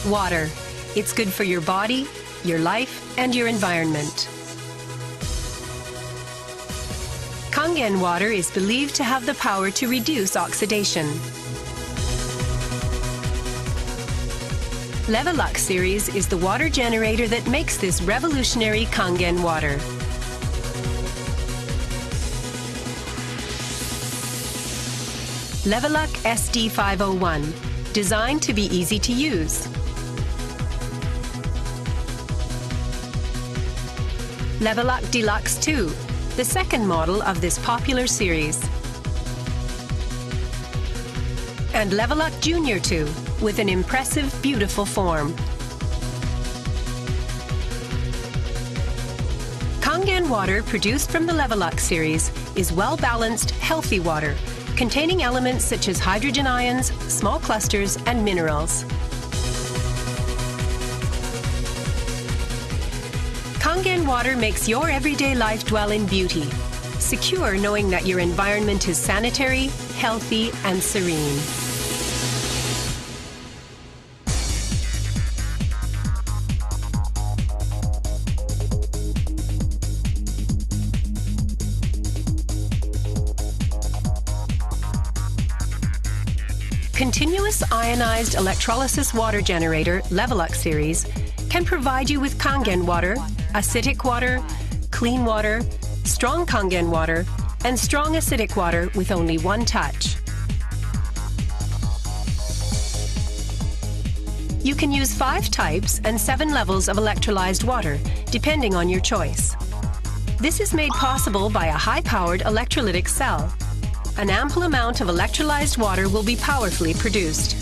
Water. It's good for your body, your life, and your environment. Kangen water is believed to have the power to reduce oxidation. Levelux series is the water generator that makes this revolutionary Kangen water. Levelux SD501, designed to be easy to use. Levelux Deluxe 2, the second model of this popular series. And Levelux Junior 2, with an impressive, beautiful form. Kangen water produced from the Levelux series is well-balanced, healthy water, containing elements such as hydrogen ions, small clusters, and minerals. Kangen water makes your everyday life dwell in beauty, secure knowing that your environment is sanitary, healthy, and serene. Continuous ionized electrolysis water generator Levelux series can provide you with Kangen water, acidic water, clean water, strong Kangen water, and strong acidic water with only one touch. You can use 5 types and 7 levels of electrolyzed water, depending on your choice. This is made possible by a high-powered electrolytic cell. An ample amount of electrolyzed water will be powerfully produced.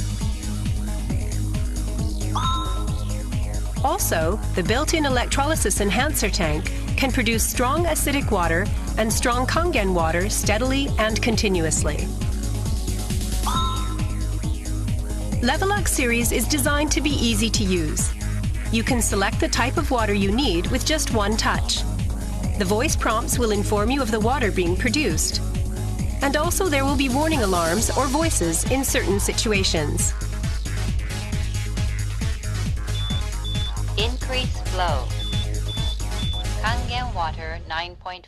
Also, the built-in electrolysis enhancer tank can produce strong acidic water and strong Kangen water steadily and continuously. Levelux series is designed to be easy to use. You can select the type of water you need with just one touch. The voice prompts will inform you of the water being produced. And also there will be warning alarms or voices in certain situations. Increase flow. Kangen water 9.5.